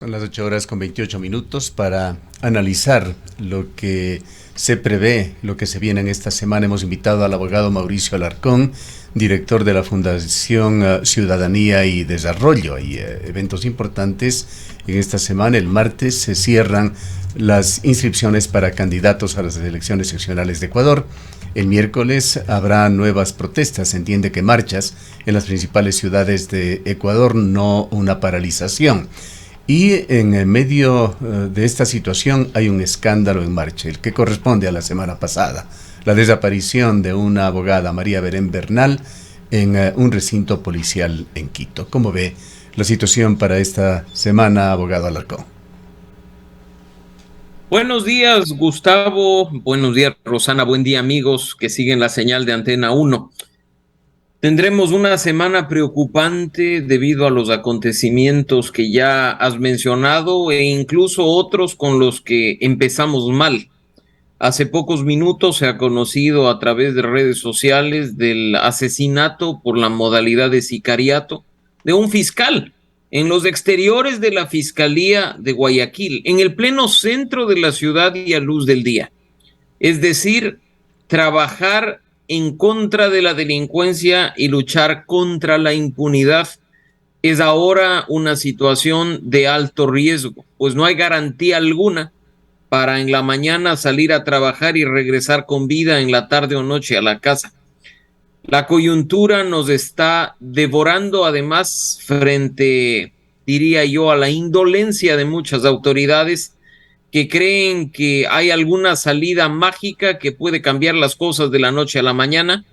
Son las 8 horas con 28 minutos para analizar lo que se prevé, lo que se viene en esta semana. Hemos invitado al abogado Mauricio Alarcón, director de la Fundación Ciudadanía y Desarrollo. Hay eventos importantes en esta semana. El martes se cierran las inscripciones para candidatos a las elecciones seccionales de Ecuador. El miércoles habrá nuevas protestas. Se entiende que marchas en las principales ciudades de Ecuador, no una paralización. Y en medio de esta situación hay un escándalo en marcha, el que corresponde a la semana pasada, la desaparición de una abogada, María Belén Bernal, en un recinto policial en Quito. ¿Cómo ve la situación para esta semana, abogado Alarcón? Buenos días, Gustavo. Buenos días, Rosana. Buen día, amigos que siguen la señal de Antena 1. Tendremos una semana preocupante debido a los acontecimientos que ya has mencionado e incluso otros con los que empezamos mal. Hace pocos minutos se ha conocido a través de redes sociales del asesinato por la modalidad de sicariato de un fiscal en los exteriores de la Fiscalía de Guayaquil, en el pleno centro de la ciudad y a luz del día. Es decir, trabajar en contra de la delincuencia y luchar contra la impunidad es ahora una situación de alto riesgo, pues no hay garantía alguna para en la mañana salir a trabajar y regresar con vida en la tarde o noche a la casa. La coyuntura nos está devorando además frente, diría yo, a la indolencia de muchas autoridades que creen que hay alguna salida mágica que puede cambiar las cosas de la noche a la mañana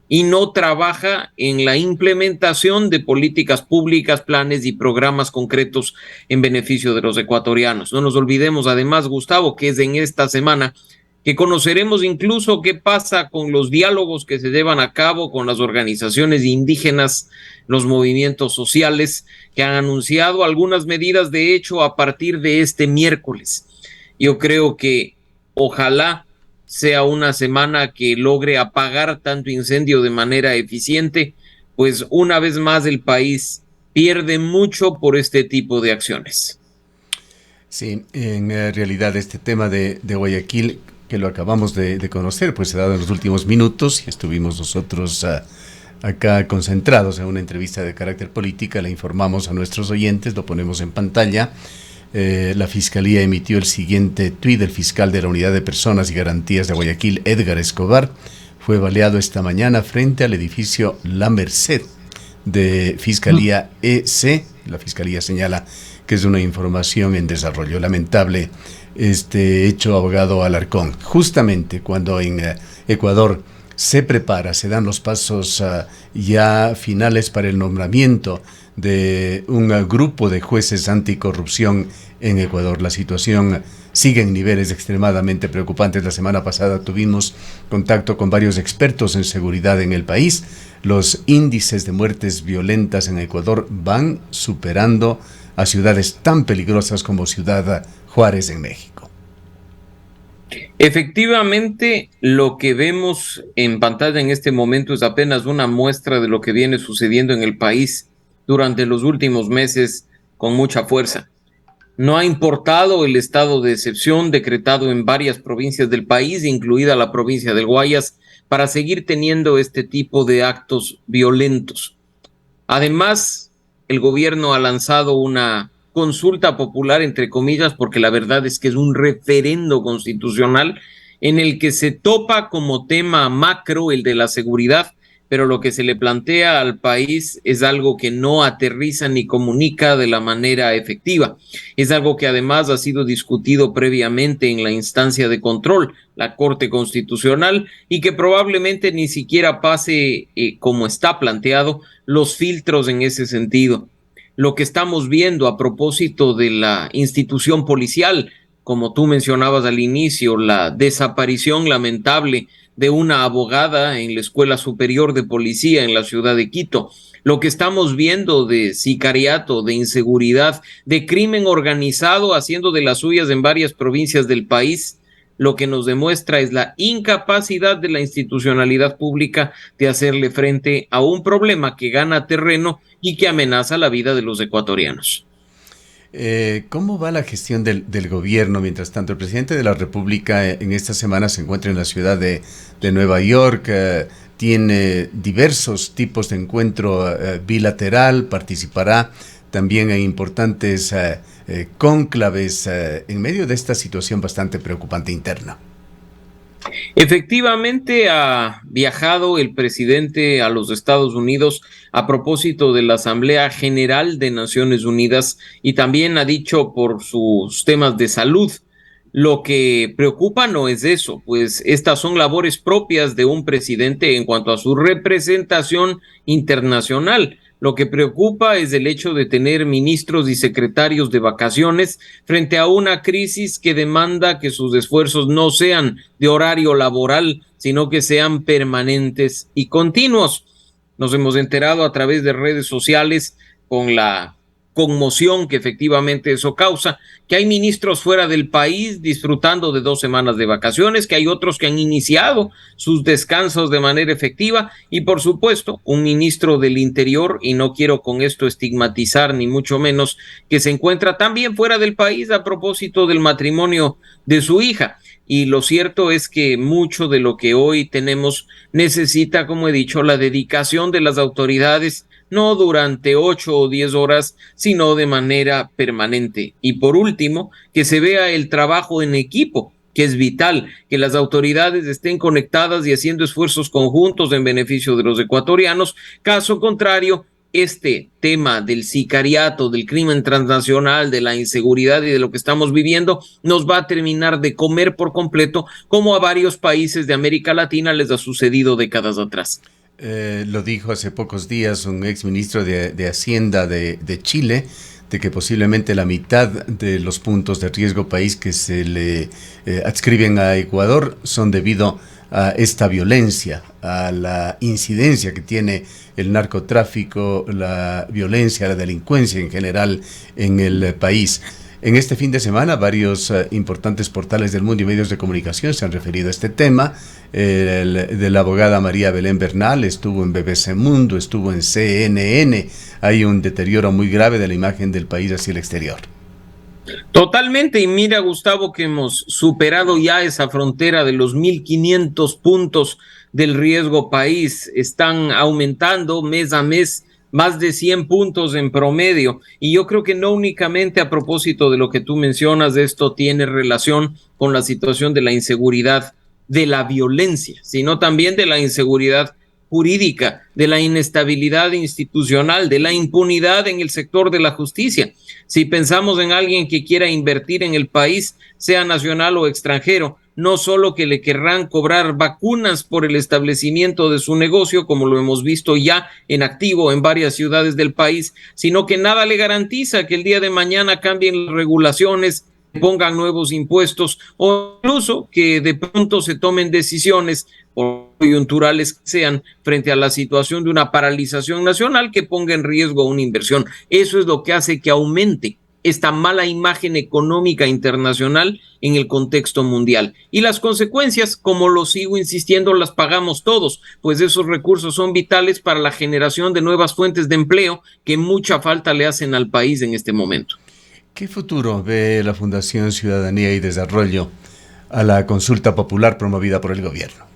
y no trabaja en la implementación de políticas públicas, planes y programas concretos en beneficio de los ecuatorianos. No nos olvidemos además, Gustavo, que es en esta semana que conoceremos incluso qué pasa con los diálogos que se llevan a cabo con las organizaciones indígenas, los movimientos sociales que han anunciado algunas medidas de hecho a partir de este miércoles. Yo creo que ojalá sea una semana que logre apagar tanto incendio de manera eficiente, pues una vez más el país pierde mucho por este tipo de acciones. Sí, en realidad este tema de Guayaquil, que lo acabamos de conocer, pues se ha dado en los últimos minutos y estuvimos nosotros acá concentrados en una entrevista de carácter política. Le informamos a nuestros oyentes, lo ponemos en pantalla. La Fiscalía emitió el siguiente tuit. El fiscal de la Unidad de Personas y Garantías de Guayaquil, Edgar Escobar, fue baleado esta mañana frente al edificio La Merced de Fiscalía EC. La Fiscalía señala que es una información en desarrollo. Lamentable este hecho, abogado Alarcón. Justamente cuando en Ecuador se prepara, se dan los pasos ya finales para el nombramiento de un grupo de jueces anticorrupción en Ecuador. La situación sigue en niveles extremadamente preocupantes. La semana pasada tuvimos contacto con varios expertos en seguridad en el país. Los índices de muertes violentas en Ecuador van superando a ciudades tan peligrosas como Ciudad Juárez en México. Efectivamente, lo que vemos en pantalla en este momento es apenas una muestra de lo que viene sucediendo en el país durante los últimos meses con mucha fuerza. No ha importado el estado de excepción decretado en varias provincias del país, incluida la provincia del Guayas, para seguir teniendo este tipo de actos violentos. Además, el gobierno ha lanzado una consulta popular, entre comillas, porque la verdad es que es un referendo constitucional en el que se topa como tema macro el de la seguridad, pero lo que se le plantea al país es algo que no aterriza ni comunica de la manera efectiva. Es algo que además ha sido discutido previamente en la instancia de control, la Corte Constitucional, y que probablemente ni siquiera pase como está planteado los filtros en ese sentido. Lo que estamos viendo a propósito de la institución policial, como tú mencionabas al inicio, la desaparición lamentable de una abogada en la Escuela Superior de Policía en la ciudad de Quito, lo que estamos viendo de sicariato, de inseguridad, de crimen organizado haciendo de las suyas en varias provincias del país, lo que nos demuestra es la incapacidad de la institucionalidad pública de hacerle frente a un problema que gana terreno y que amenaza la vida de los ecuatorianos. ¿Cómo va la gestión del gobierno? Mientras tanto, el presidente de la República en esta semana se encuentra en la ciudad de Nueva York, tiene diversos tipos de encuentro bilateral, participará también en importantes cónclaves en medio de esta situación bastante preocupante interna. Efectivamente, ha viajado el presidente a los Estados Unidos a propósito de la Asamblea General de Naciones Unidas y también ha dicho por sus temas de salud. Lo que preocupa no es eso, pues estas son labores propias de un presidente en cuanto a su representación internacional. Lo que preocupa es el hecho de tener ministros y secretarios de vacaciones frente a una crisis que demanda que sus esfuerzos no sean de horario laboral, sino que sean permanentes y continuos. Nos hemos enterado a través de redes sociales con la conmoción que efectivamente eso causa, que hay ministros fuera del país disfrutando de 2 semanas de vacaciones, que hay otros que han iniciado sus descansos de manera efectiva y por supuesto un ministro del Interior, y no quiero con esto estigmatizar ni mucho menos, que se encuentra también fuera del país a propósito del matrimonio de su hija. Y lo cierto es que mucho de lo que hoy tenemos necesita, como he dicho, la dedicación de las autoridades, no durante 8 o 10 horas, sino de manera permanente. Y por último, que se vea el trabajo en equipo, que es vital, que las autoridades estén conectadas y haciendo esfuerzos conjuntos en beneficio de los ecuatorianos. Caso contrario, este tema del sicariato, del crimen transnacional, de la inseguridad y de lo que estamos viviendo, nos va a terminar de comer por completo, como a varios países de América Latina les ha sucedido décadas atrás. Lo dijo hace pocos días un exministro de Hacienda de Chile, de que posiblemente la mitad de los puntos de riesgo país que se le adscriben a Ecuador son debido a esta violencia, a la incidencia que tiene el narcotráfico, la violencia, la delincuencia en general en el país. En este fin de semana, varios importantes portales del mundo y medios de comunicación se han referido a este tema. El de la abogada María Belén Bernal estuvo en BBC Mundo, estuvo en CNN. Hay un deterioro muy grave de la imagen del país hacia el exterior. Totalmente, y mira, Gustavo, que hemos superado ya esa frontera de los 1.500 puntos del riesgo país. Están aumentando mes a mes más de 100 puntos en promedio. Y yo creo que no únicamente a propósito de lo que tú mencionas, esto tiene relación con la situación de la inseguridad, de la violencia, sino también de la inseguridad jurídica, de la inestabilidad institucional, de la impunidad en el sector de la justicia. Si pensamos en alguien que quiera invertir en el país, sea nacional o extranjero, no solo que le querrán cobrar vacunas por el establecimiento de su negocio, como lo hemos visto ya en activo en varias ciudades del país, sino que nada le garantiza que el día de mañana cambien las regulaciones, pongan nuevos impuestos o incluso que de pronto se tomen decisiones coyunturales que sean frente a la situación de una paralización nacional que ponga en riesgo una inversión. Eso es lo que hace que aumente esta mala imagen económica internacional en el contexto mundial. Y las consecuencias, como lo sigo insistiendo, las pagamos todos, pues esos recursos son vitales para la generación de nuevas fuentes de empleo que mucha falta le hacen al país en este momento. ¿Qué futuro ve la Fundación Ciudadanía y Desarrollo a la consulta popular promovida por el gobierno?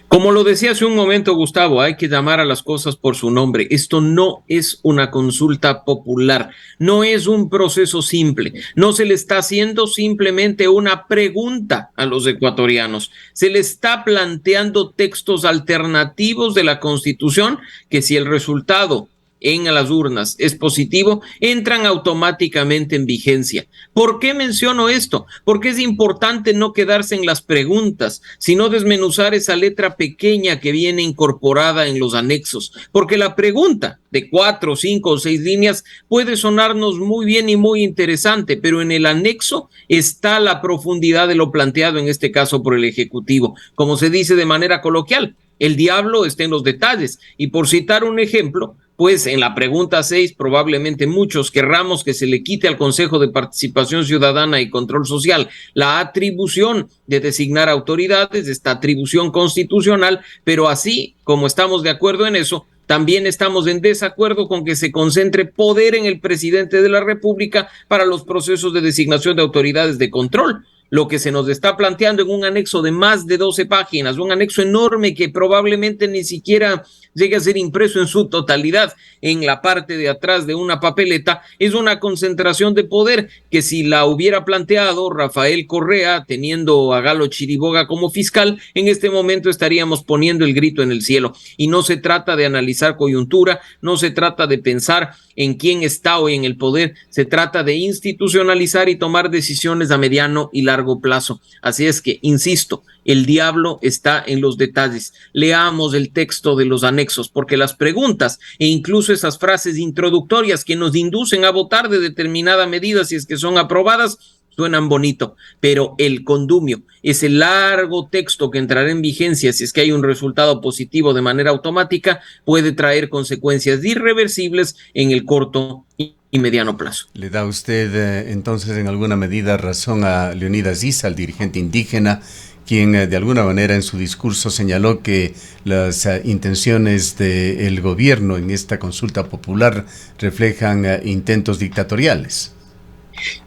Como lo decía hace un momento, Gustavo, hay que llamar a las cosas por su nombre. Esto no es una consulta popular, no es un proceso simple, no se le está haciendo simplemente una pregunta a los ecuatorianos, se le está planteando textos alternativos de la Constitución que, si el resultado en las urnas es positivo, entran automáticamente en vigencia. ¿Por qué menciono esto? Porque es importante no quedarse en las preguntas, sino desmenuzar esa letra pequeña que viene incorporada en los anexos, porque la pregunta de 4, 5 o 6 líneas puede sonarnos muy bien y muy interesante, pero en el anexo está la profundidad de lo planteado, en este caso por el Ejecutivo. Como se dice de manera coloquial, el diablo está en los detalles. Y por citar un ejemplo, pues en la pregunta 6 probablemente muchos querramos que se le quite al Consejo de Participación Ciudadana y Control Social la atribución de designar autoridades, esta atribución constitucional, pero así como estamos de acuerdo en eso, También estamos en desacuerdo con que se concentre poder en el presidente de la República para los procesos de designación de autoridades de control. Lo que se nos está planteando en un anexo de más de 12 páginas, un anexo enorme que probablemente ni siquiera llegue a ser impreso en su totalidad en la parte de atrás de una papeleta, es una concentración de poder que si la hubiera planteado Rafael Correa, teniendo a Galo Chiriboga como fiscal, en este momento estaríamos poniendo el grito en el cielo. Y no se trata de analizar coyuntura, no se trata de pensar en quién está hoy en el poder, se trata de institucionalizar y tomar decisiones a mediano y largo plazo. Así es que, insisto, el diablo está en los detalles. Leamos el texto de los anexos, porque las preguntas e incluso esas frases introductorias que nos inducen a votar de determinada medida, si es que son aprobadas, suenan bonito, pero el condumio, ese largo texto que entrará en vigencia si es que hay un resultado positivo de manera automática, puede traer consecuencias irreversibles en el corto y mediano plazo. ¿Le da usted entonces en alguna medida razón a Leonidas Issa, el dirigente indígena, quien de alguna manera en su discurso señaló que las intenciones del gobierno en esta consulta popular reflejan intentos dictatoriales?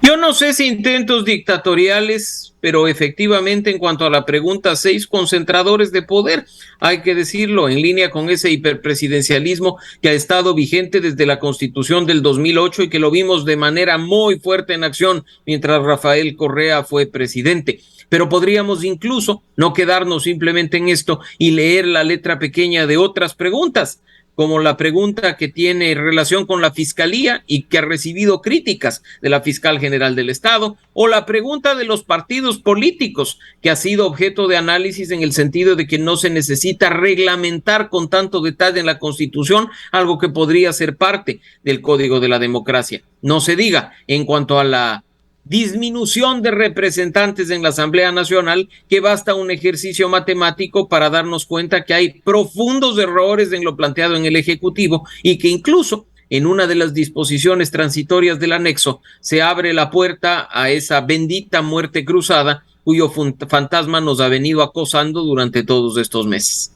Yo no sé si intentos dictatoriales, pero efectivamente en cuanto a la pregunta 6, concentradores de poder, hay que decirlo, en línea con ese hiperpresidencialismo que ha estado vigente desde la Constitución del 2008 y que lo vimos de manera muy fuerte en acción mientras Rafael Correa fue presidente. Pero podríamos incluso no quedarnos simplemente en esto y leer la letra pequeña de otras preguntas, como la pregunta que tiene relación con la Fiscalía y que ha recibido críticas de la Fiscal General del Estado, o la pregunta de los partidos políticos, que ha sido objeto de análisis en el sentido de que no se necesita reglamentar con tanto detalle en la Constitución algo que podría ser parte del Código de la Democracia. No se diga en cuanto a la disminución de representantes en la Asamblea Nacional, que basta un ejercicio matemático para darnos cuenta que hay profundos errores en lo planteado en el Ejecutivo y que incluso en una de las disposiciones transitorias del anexo se abre la puerta a esa bendita muerte cruzada cuyo fantasma nos ha venido acosando durante todos estos meses.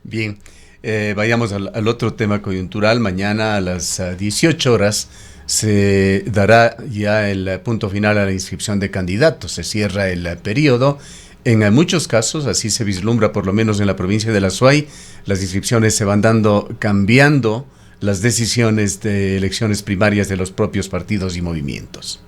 Bien, vayamos al otro tema coyuntural. Mañana a las 18 horas se dará ya el punto final a la inscripción de candidatos, se cierra el periodo. En muchos casos, así se vislumbra por lo menos en la provincia de La Suay, las inscripciones se van dando cambiando las decisiones de elecciones primarias de los propios partidos y movimientos.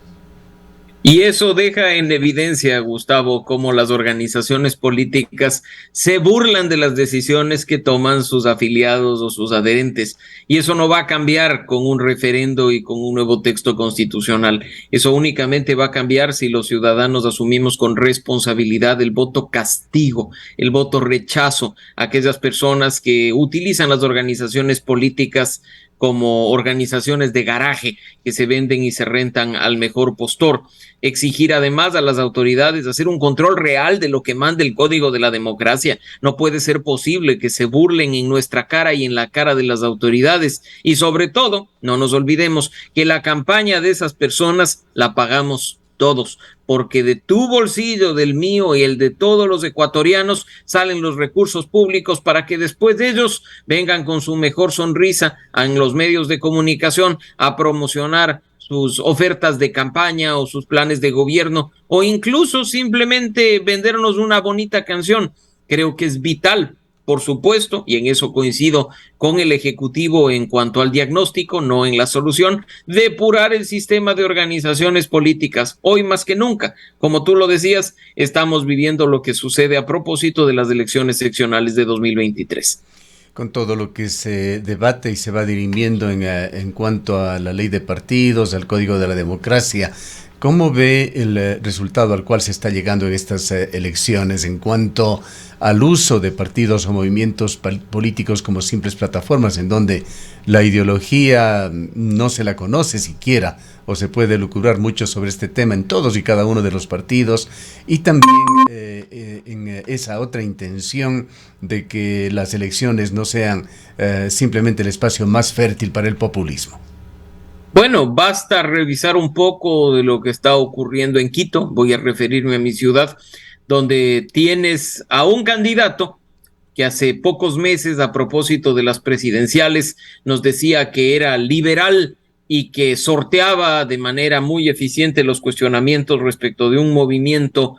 Y eso deja en evidencia, Gustavo, cómo las organizaciones políticas se burlan de las decisiones que toman sus afiliados o sus adherentes. Y eso no va a cambiar con un referendo y con un nuevo texto constitucional. Eso únicamente va a cambiar si los ciudadanos asumimos con responsabilidad el voto castigo, el voto rechazo a aquellas personas que utilizan las organizaciones políticas como organizaciones de garaje que se venden y se rentan al mejor postor. Exigir además a las autoridades hacer un control real de lo que manda el Código de la Democracia. No puede ser posible que se burlen en nuestra cara y en la cara de las autoridades. Y sobre todo, no nos olvidemos que la campaña de esas personas la pagamos todos, porque de tu bolsillo, del mío y el de todos los ecuatorianos salen los recursos públicos para que después de ellos vengan con su mejor sonrisa en los medios de comunicación a promocionar sus ofertas de campaña o sus planes de gobierno o incluso simplemente vendernos una bonita canción. Creo que es vital, por supuesto, y en eso coincido con el Ejecutivo en cuanto al diagnóstico, no en la solución, depurar el sistema de organizaciones políticas. Hoy más que nunca, como tú lo decías, estamos viviendo lo que sucede a propósito de las elecciones seccionales de 2023. Con todo lo que se debate y se va dirimiendo en cuanto a la ley de partidos, al Código de la Democracia, ¿cómo ve el resultado al cual se está llegando en estas elecciones en cuanto al uso de partidos o movimientos políticos como simples plataformas en donde la ideología no se la conoce siquiera o se puede lucubrar mucho sobre este tema en todos y cada uno de los partidos, y también en esa otra intención de que las elecciones no sean simplemente el espacio más fértil para el populismo? Bueno, basta revisar un poco de lo que está ocurriendo en Quito, voy a referirme a mi ciudad, donde tienes a un candidato que hace pocos meses, a propósito de las presidenciales, nos decía que era liberal y que sorteaba de manera muy eficiente los cuestionamientos respecto de un movimiento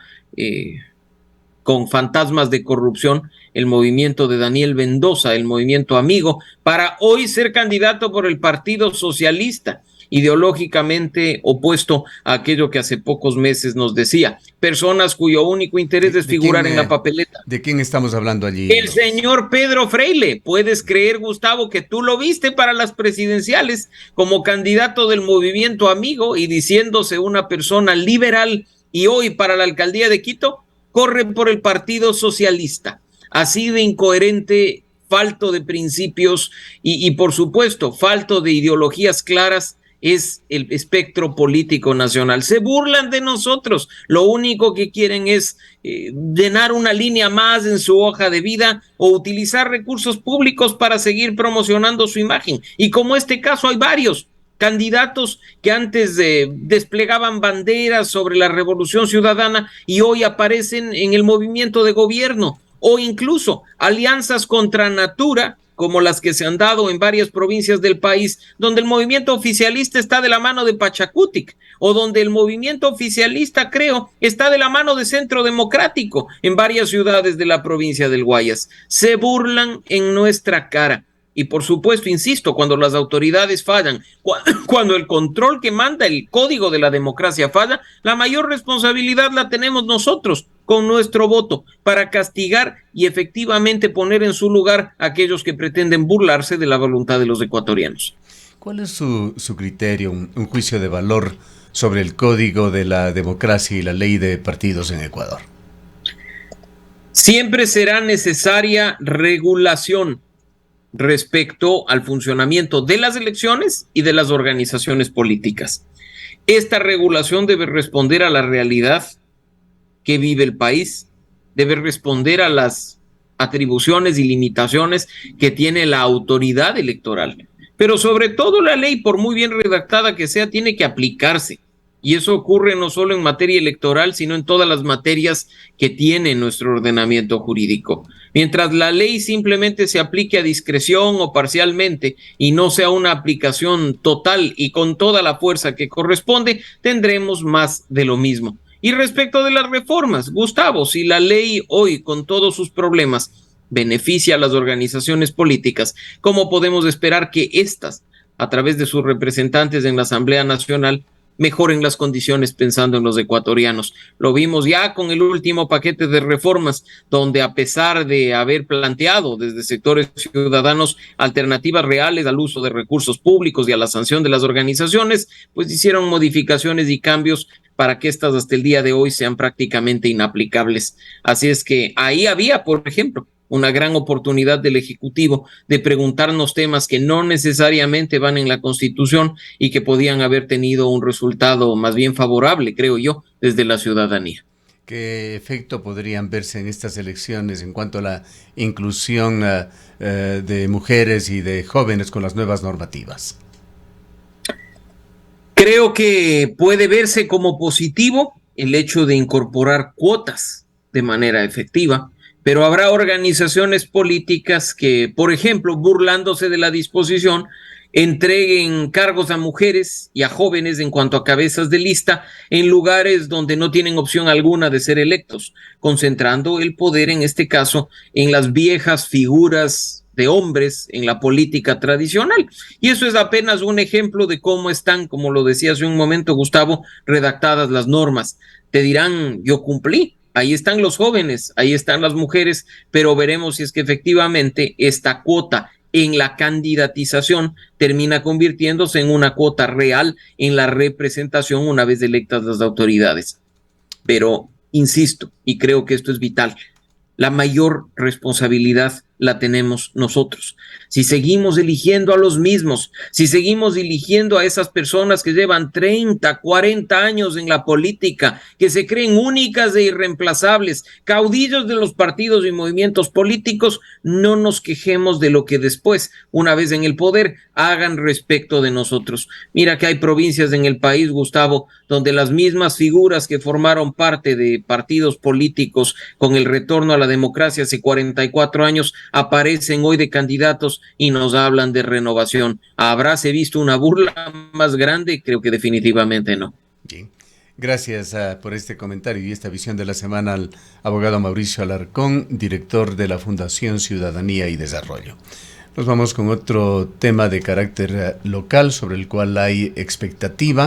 con fantasmas de corrupción, el movimiento de Daniel Mendoza, el movimiento Amigo, para hoy ser candidato por el Partido Socialista, ideológicamente opuesto a aquello que hace pocos meses nos decía. Personas cuyo único interés es figurar en la papeleta. ¿De quién estamos hablando allí? El señor Pedro Freile. Puedes creer, Gustavo, que tú lo viste para las presidenciales como candidato del movimiento Amigo y diciéndose una persona liberal, y hoy para la alcaldía de Quito corre por el Partido Socialista. Así de incoherente, falto de principios y por supuesto, falto de ideologías claras es el espectro político nacional. Se burlan de nosotros, lo único que quieren es llenar una línea más en su hoja de vida o utilizar recursos públicos para seguir promocionando su imagen. Y como este caso hay varios candidatos que antes desplegaban banderas sobre la revolución ciudadana y hoy aparecen en el movimiento de gobierno, o incluso alianzas contra natura, como las que se han dado en varias provincias del país, donde el movimiento oficialista está de la mano de Pachacutic, o donde el movimiento oficialista, creo, está de la mano de Centro Democrático en varias ciudades de la provincia del Guayas. Se burlan en nuestra cara. Y por supuesto, insisto, cuando las autoridades fallan, cuando el control que manda el código de la democracia falla, la mayor responsabilidad la tenemos nosotros con nuestro voto para castigar y efectivamente poner en su lugar a aquellos que pretenden burlarse de la voluntad de los ecuatorianos. ¿Cuál es su criterio, un juicio de valor sobre el código de la democracia y la ley de partidos en Ecuador? Siempre será necesaria regulación respecto al funcionamiento de las elecciones y de las organizaciones políticas. Esta regulación debe responder a la realidad que vive el país, debe responder a las atribuciones y limitaciones que tiene la autoridad electoral. Pero sobre todo la ley, por muy bien redactada que sea, tiene que aplicarse. Y eso ocurre no solo en materia electoral, sino en todas las materias que tiene nuestro ordenamiento jurídico. Mientras la ley simplemente se aplique a discreción o parcialmente y no sea una aplicación total y con toda la fuerza que corresponde, tendremos más de lo mismo. Y respecto de las reformas, Gustavo, si la ley hoy, con todos sus problemas, beneficia a las organizaciones políticas, ¿cómo podemos esperar que éstas, a través de sus representantes en la Asamblea Nacional, mejoren las condiciones pensando en los ecuatorianos? Lo vimos ya con el último paquete de reformas, donde a pesar de haber planteado desde sectores ciudadanos alternativas reales al uso de recursos públicos y a la sanción de las organizaciones, pues hicieron modificaciones y cambios para que estas hasta el día de hoy sean prácticamente inaplicables. Así es que ahí había, por ejemplo, una gran oportunidad del Ejecutivo de preguntarnos temas que no necesariamente van en la Constitución y que podían haber tenido un resultado más bien favorable, creo yo, desde la ciudadanía. ¿Qué efecto podrían verse en estas elecciones en cuanto a la inclusión de mujeres y de jóvenes con las nuevas normativas? Creo que puede verse como positivo el hecho de incorporar cuotas de manera efectiva, pero habrá organizaciones políticas que, por ejemplo, burlándose de la disposición, entreguen cargos a mujeres y a jóvenes en cuanto a cabezas de lista en lugares donde no tienen opción alguna de ser electos, concentrando el poder, en este caso, en las viejas figuras de hombres en la política tradicional. Y eso es apenas un ejemplo de cómo están, como lo decía hace un momento Gustavo, redactadas las normas. Te dirán, yo cumplí. Ahí están los jóvenes, ahí están las mujeres, pero veremos si es que efectivamente esta cuota en la candidatización termina convirtiéndose en una cuota real en la representación una vez electas las autoridades. Pero insisto, y creo que esto es vital, la mayor responsabilidad la tenemos nosotros. Si seguimos eligiendo a los mismos, si seguimos eligiendo a esas personas que llevan 30, 40 años en la política, que se creen únicas e irreemplazables, caudillos de los partidos y movimientos políticos, no nos quejemos de lo que después, una vez en el poder, hagan respecto de nosotros. Mira que hay provincias en el país, Gustavo, donde las mismas figuras que formaron parte de partidos políticos con el retorno a la democracia hace 44 años aparecen hoy de candidatos y nos hablan de renovación. ¿Habráse visto una burla más grande? Creo que definitivamente no. Bien. Gracias por este comentario y esta visión de la semana al abogado Mauricio Alarcón, director de la Fundación Ciudadanía y Desarrollo. Nos vamos con otro tema de carácter local sobre el cual hay expectativa.